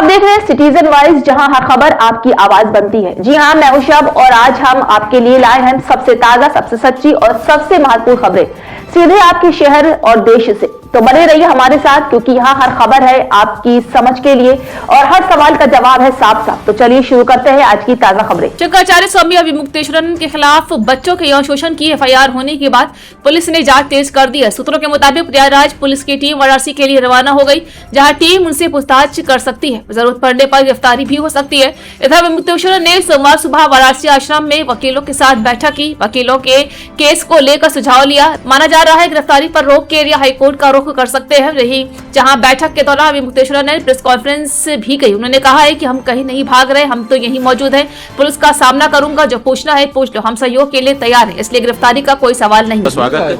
आप देख रहे हैं सिटीजन वाइज, जहां हर खबर आपकी आवाज बनती है। जी हां, मैं हूं शब और आज हम आपके लिए लाए हैं सबसे ताजा, सबसे सच्ची और सबसे महत्वपूर्ण खबरें सीधे आपके शहर और देश से। तो बने रहिए हमारे साथ, क्योंकि यहाँ हर खबर है आपकी समझ के लिए और हर सवाल का जवाब है साफ साफ। तो चलिए शुरू करते हैं आज की ताजा खबरें। शंकराचार्य स्वामी अभिमुक्तेश्वरन के खिलाफ बच्चों के यौन शोषण की FIR होने के बाद पुलिस ने जांच तेज कर दी है। सूत्रों के मुताबिक प्रयागराज पुलिस की टीम वाराणसी के लिए रवाना हो गई, जहां टीम उनसे पूछताछ कर सकती है। जरूरत पड़ने पर गिरफ्तारी भी हो सकती है। इधर अभिमुक्तेश्वरन ने सोमवार सुबह वाराणसी आश्रम में वकीलों के साथ बैठक की। वकीलों के केस को लेकर सुझाव लिया। माना जा रहा है गिरफ्तारी पर रोक के लिए हाईकोर्ट का रुख कर सकते हैं। रही जहां बैठक के दौरान अभिमुक्तेश्वरन ने प्रेस कॉन्फ्रेंस भी की। उन्होंने कहा है कि हम कहीं नहीं भाग रहे, हम तो यहीं मौजूद हैं। पुलिस का सामना करूंगा, जो पूछना है पूछ लो, हम सहयोग के लिए तैयार हैं, इसलिए गिरफ्तारी का कोई सवाल नहीं। स्वागत है।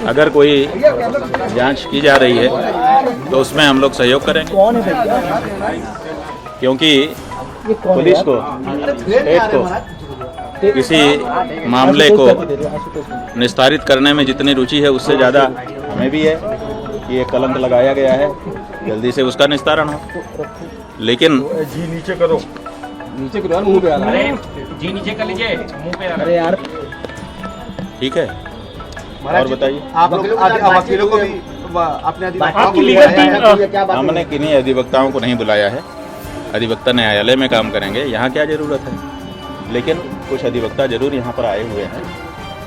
अगर कोई जांच की जा रही है तो उसमें हम लोग सहयोग करेंगे, क्योंकि पुलिस को, स्टेट को किसी मामले को निस्तारित करने में जितनी रुचि है, उससे ज़्यादा हमें भी है कि ये कलंक लगाया गया है, जल्दी से उसका निस्तारण हो। लेकिन जी नीचे करो, नीचे करो यार, मुंह पे आ रहा है। जी नीचे कर लीजिए, मुंह पे आ रहा है। अरे यार ठीक है, और बताइए। आप लोग वकीलों को भी अपने हमने किन्हीं अधिवक्ताओं को नहीं बुलाया है। अधिवक्ता न्यायालय में काम करेंगे, यहाँ क्या जरूरत है। लेकिन कुछ अधिवक्ता जरूर यहाँ पर आए हुए हैं,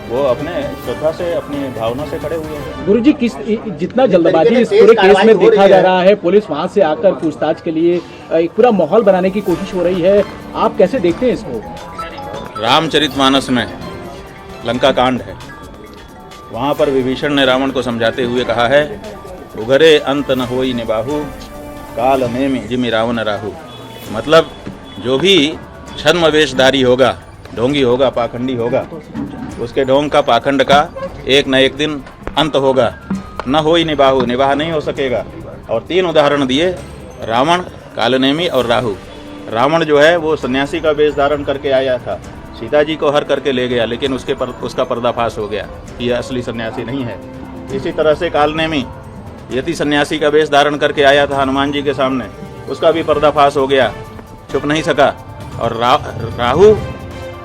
वो अपने श्रद्धा से, अपनी भावना से खड़े हुए हैं। गुरुजी, किस जितना जल्दबाजी इस पूरे केस में देखा जा रहा है, पुलिस वहां से आकर पूछताछ के लिए एक पूरा माहौल बनाने की कोशिश हो रही है, आप कैसे देखते हैं इसको? रामचरितमानस में लंका कांड है, वहाँ पर विभीषण ने रावण को समझाते हुए कहा है, उघरे अंत न होई निबाहु, काल नेमि जिमि रावण राहु। मतलब जो भी छद्म वेशधारी होगा, ढोंगी होगा, पाखंडी होगा, उसके ढोंग का, पाखंड का एक न एक दिन अंत होगा। न होई निबाहु, निबाह नहीं हो सकेगा। और 3 उदाहरण दिए, रावण, कालनेमी और राहु। रावण जो है वो सन्यासी का वेश धारण करके आया था, सीता जी को हर करके ले गया, लेकिन उसका पर्दाफाश हो गया कि यह असली सन्यासी नहीं है। इसी तरह से कालनेमी यति सन्यासी का वेश धारण करके आया था हनुमान जी के सामने, उसका भी पर्दाफाश हो गया, छुप नहीं सका। और राहु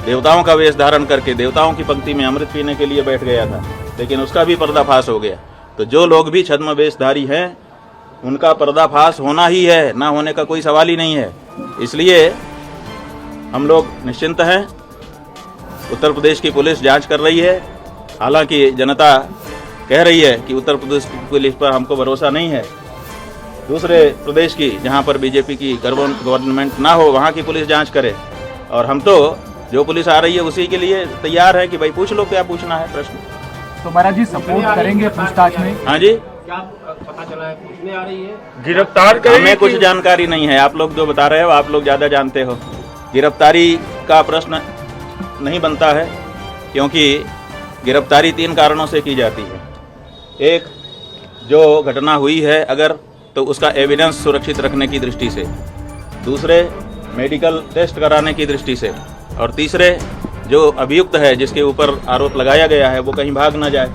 देवताओं का वेश धारण करके देवताओं की पंक्ति में अमृत पीने के लिए बैठ गया था, लेकिन उसका भी पर्दाफाश हो गया। तो जो लोग भी छद्म वेशधारी हैं, उनका पर्दाफाश होना ही है, ना होने का कोई सवाल ही नहीं है। इसलिए हम लोग निश्चिंत हैं। उत्तर प्रदेश की पुलिस जांच कर रही है। हालांकि जनता कह रही है कि उत्तर प्रदेश की पुलिस पर हमको भरोसा नहीं है। दूसरे प्रदेश की, जहां पर बीजेपी की गवर्नमेंट ना हो, वहां की पुलिस जांच करे। और हम तो जो पुलिस आ रही है उसी के लिए तैयार है कि भाई पूछ लो क्या पूछना है प्रश्न। तो महाराज जी सपोर्ट करेंगे पूछताछ में? हाँ जी, क्या पता चला है, पूछने आ रही है, गिरफ्तार हमें कुछ जानकारी नहीं है। आप लोग जो बता रहे हो, आप लोग ज़्यादा जानते हो। गिरफ्तारी का प्रश्न नहीं बनता है, क्योंकि गिरफ्तारी 3 कारणों से की जाती है। एक, जो घटना हुई है अगर, तो उसका एविडेंस सुरक्षित रखने की दृष्टि से। दूसरे, मेडिकल टेस्ट कराने की दृष्टि से। और तीसरे, जो अभियुक्त है, जिसके ऊपर आरोप लगाया गया है, वो कहीं भाग ना जाए।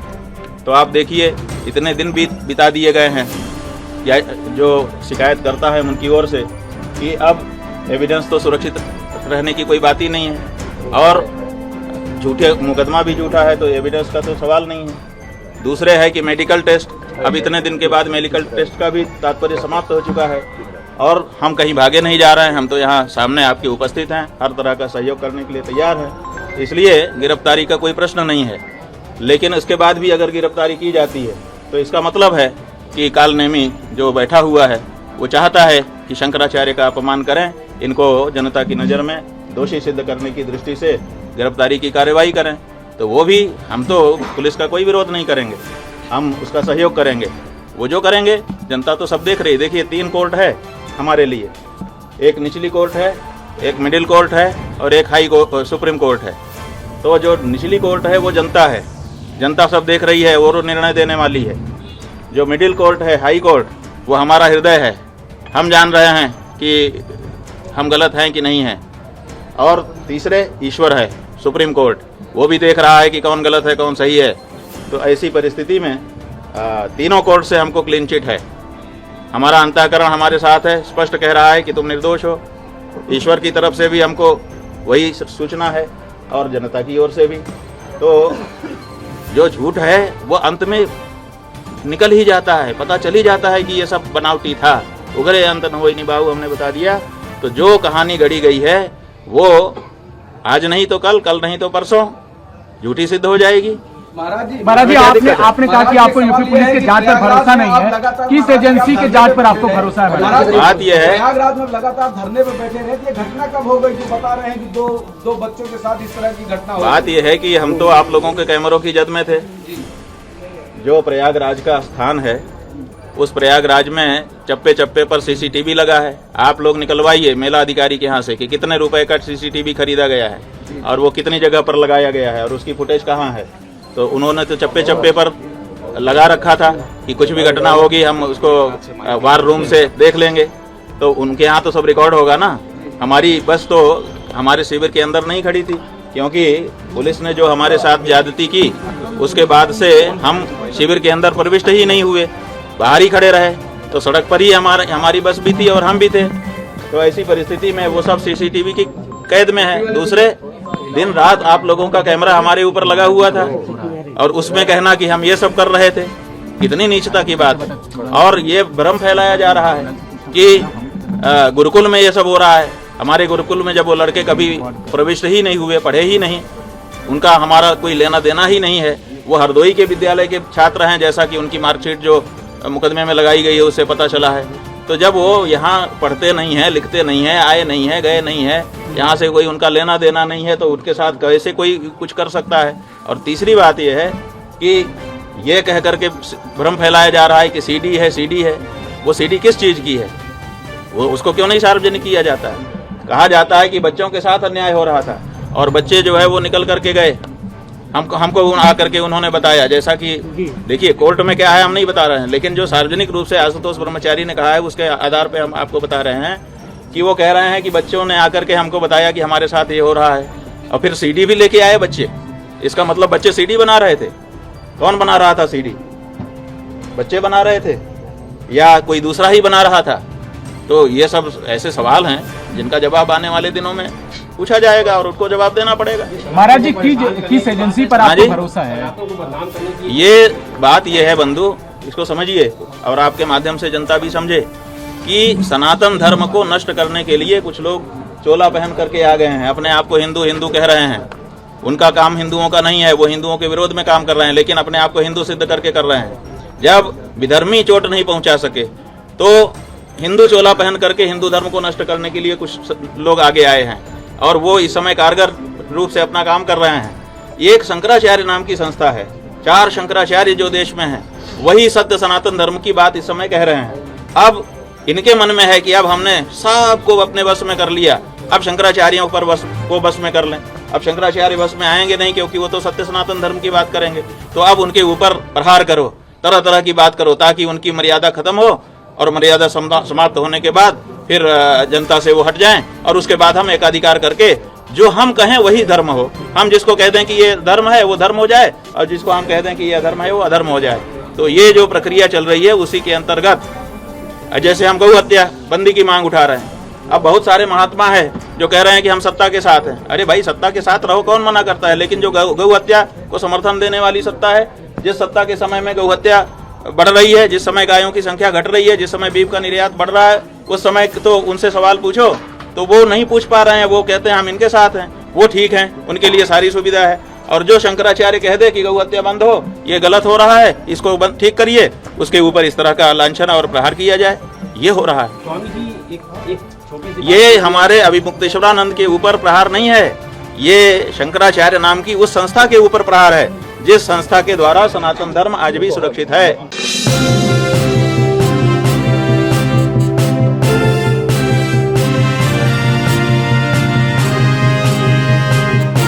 तो आप देखिए, इतने दिन बिता दिए गए हैं, या जो शिकायत करता है उनकी ओर से, कि अब एविडेंस तो सुरक्षित रहने की कोई बात ही नहीं है, और झूठे मुकदमा भी झूठा है, तो एविडेंस का तो सवाल नहीं है। दूसरे है कि मेडिकल टेस्ट, अब इतने दिन के बाद मेडिकल टेस्ट का भी तात्पर्य समाप्त हो चुका है, और हम कहीं भागे नहीं जा रहे हैं। हम तो यहाँ सामने आपके उपस्थित हैं, हर तरह का सहयोग करने के लिए तैयार हैं। इसलिए गिरफ्तारी का कोई प्रश्न नहीं है। लेकिन उसके बाद भी अगर गिरफ्तारी की जाती है, तो इसका मतलब है कि कालनेमी जो बैठा हुआ है, वो चाहता है कि शंकराचार्य का अपमान करें, इनको जनता की नज़र में दोषी सिद्ध करने की दृष्टि से गिरफ्तारी की कार्रवाई करें। तो वो भी, हम तो पुलिस का कोई विरोध नहीं करेंगे, हम उसका सहयोग करेंगे। वो जो करेंगे, जनता तो सब देख रही है। देखिए, 3 कोर्ट है हमारे लिए, एक निचली कोर्ट है, एक मिडिल कोर्ट है, और एक सुप्रीम कोर्ट है। तो जो निचली कोर्ट है वो जनता है, जनता सब देख रही है, वो निर्णय देने वाली है। जो मिडिल कोर्ट है, हाई कोर्ट, वो हमारा हृदय है, हम जान रहे हैं कि हम गलत हैं कि नहीं हैं। और तीसरे ईश्वर है, सुप्रीम कोर्ट, वो भी देख रहा है कि कौन गलत है कौन सही है। तो ऐसी परिस्थिति में तीनों कोर्ट से हमको क्लीन चिट है। हमारा अंतःकरण हमारे साथ है, स्पष्ट कह रहा है कि तुम निर्दोष हो। ईश्वर की तरफ से भी हमको वही सूचना है और जनता की ओर से भी। तो जो झूठ है वो अंत में निकल ही जाता है, पता चल ही जाता है कि ये सब बनावटी था। उगरे अंत न होई निभाऊ, हमने बता दिया। तो जो कहानी गढ़ी गई है वो आज नहीं तो कल, कल नहीं तो परसों झूठी सिद्ध हो जाएगी। महाराज जी, आपने कहा कि आपको यूपी पुलिस के जांच पर भरोसा नहीं है, किस एजेंसी के जांच पर आपको भरोसा है? बात यह है, प्रयागराज में लगातार धरने पर बैठे रहे, ये घटना कब हो गई? जो बता रहे हैं कि दो बच्चों के साथ इस तरह की घटना हो गई। बात यह है कि हम तो आप लोगों के कैमरों की जद में थे। जो प्रयागराज का स्थान है उस प्रयागराज में चप्पे चप्पे पर सीसीटीवी लगा है। आप लोग निकलवाइए मेला अधिकारी के यहाँ से कि कितने रुपए का सीसीटीवी खरीदा गया है और वो कितनी जगह पर लगाया गया है और उसकी फुटेज कहाँ है। तो उन्होंने तो चप्पे चप्पे पर लगा रखा था कि कुछ भी घटना होगी हम उसको वार रूम से देख लेंगे। तो उनके यहाँ तो सब रिकॉर्ड होगा ना। हमारी बस तो हमारे शिविर के अंदर नहीं खड़ी थी, क्योंकि पुलिस ने जो हमारे साथ ज्यादती की उसके बाद से हम शिविर के अंदर प्रविष्ट ही नहीं हुए, बाहर ही खड़े रहे। तो सड़क पर ही हमारी बस भी थी और हम भी थे। तो ऐसी परिस्थिति में वो सब सीसीटीवी की कैद में है। दूसरे दिन रात आप लोगों का कैमरा हमारे ऊपर लगा हुआ था और उसमें कहना कि हम ये सब कर रहे थे, कितनी नीचता की बात है। और ये भ्रम फैलाया जा रहा है कि गुरुकुल में ये सब हो रहा है। हमारे गुरुकुल में जब वो लड़के कभी प्रविष्ट ही नहीं हुए, पढ़े ही नहीं, उनका हमारा कोई लेना देना ही नहीं है। वो हरदोई के विद्यालय के छात्र हैं, जैसा कि उनकी मार्कशीट जो मुकदमे में लगाई गई है उससे पता चला है। तो जब वो यहाँ पढ़ते नहीं है, लिखते नहीं है, आए नहीं है, गए नहीं है, यहाँ से कोई उनका लेना देना नहीं है, तो उनके साथ कैसे कोई कुछ कर सकता है। और तीसरी बात यह है कि ये कह करके भ्रम फैलाया जा रहा है कि सीडी है, सीडी है। वो सीडी किस चीज़ की है, वो उसको क्यों नहीं सार्वजनिक किया जाता है? कहा जाता है कि बच्चों के साथ अन्याय हो रहा था और बच्चे जो है वो निकल करके गए, हमको आकर के उन्होंने बताया। जैसा कि देखिए कोर्ट में क्या है हम नहीं बता रहे हैं, लेकिन जो सार्वजनिक रूप से आशुतोष ब्रह्मचारी ने कहा है उसके आधार पे हम आपको बता रहे हैं कि वो कह रहे हैं कि बच्चों ने आकर के हमको बताया कि हमारे साथ ये हो रहा है और फिर सीडी भी लेके आए बच्चे। इसका मतलब बच्चे सीडी बना रहे थे। कौन बना रहा था सीडी? बच्चे बना रहे थे या कोई दूसरा ही बना रहा था? तो ये सब ऐसे सवाल हैं जिनका जवाब आने वाले दिनों में पूछा जाएगा और उसको जवाब देना पड़ेगा। महाराज जी, किस एजेंसी पर आपको भरोसा है? ये बात ये है बंधु, इसको समझिए और आपके माध्यम से जनता भी समझे कि सनातन धर्म को नष्ट करने के लिए कुछ लोग चोला पहन करके आ गए हैं, अपने आप को हिंदू हिंदू कह रहे हैं। उनका काम हिंदुओं का नहीं है, वो हिंदुओं के विरोध में काम कर रहे हैं, लेकिन अपने आप को हिंदू सिद्ध करके कर रहे हैं। जब विधर्मी चोट नहीं पहुंचा सके तो हिंदू चोला पहन करके हिंदू धर्म को नष्ट करने के लिए कुछ लोग आगे आए हैं और वो इस समय कारगर रूप से अपना काम कर रहे हैं। एक शंकराचार्य नाम की संस्था है, 4 शंकराचार्य जो देश में हैं, वही सत्य सनातन धर्म की बात इस समय कह रहे हैं। अब इनके मन में है कि अब हमने सबको अपने वश में कर लिया, अब शंकराचार्यों पर बस में कर लें। अब शंकराचार्य बस में आएंगे नहीं, क्योंकि वो तो सत्य सनातन धर्म की बात करेंगे। तो अब उनके ऊपर प्रहार करो, तरह तरह की बात करो, ताकि उनकी मर्यादा खत्म हो और मर्यादा समाप्त होने के बाद फिर जनता से वो हट जाएं और उसके बाद हम एकाधिकार करके जो हम कहें वही धर्म हो। हम जिसको कह दें कि ये धर्म है वो धर्म हो जाए और जिसको हम कह दें कि ये अधर्म है वो अधर्म हो जाए। तो ये जो प्रक्रिया चल रही है उसी के अंतर्गत जैसे हम गौ हत्या बंदी की मांग उठा रहे हैं। अब बहुत सारे महात्मा है जो कह रहे हैं कि हम सत्ता के साथ हैं। अरे भाई, सत्ता के साथ रहो, कौन मना करता है? लेकिन जो गौ हत्या को समर्थन देने वाली सत्ता है, जिस सत्ता के समय में गौ हत्या बढ़ रही है, जिस समय गायों की संख्या घट रही है, जिस समय बीफ का निर्यात बढ़ रहा है, उस समय तो उनसे सवाल पूछो तो वो नहीं पूछ पा रहे हैं। वो कहते हैं हम इनके साथ हैं, वो ठीक हैं, उनके लिए सारी सुविधा है। और जो शंकराचार्य कह दे कि गौ हत्या बंद हो, ये गलत हो रहा है, इसको ठीक करिए, उसके ऊपर इस तरह का लांछन और प्रहार किया जाए, ये हो रहा है। स्वामी जी, एक छोटी सी ये हमारे अभिमुक्तेश्वरानंद के ऊपर प्रहार नहीं है, ये शंकराचार्य नाम की उस संस्था के ऊपर प्रहार है जिस संस्था के द्वारा सनातन धर्म आज भी सुरक्षित है।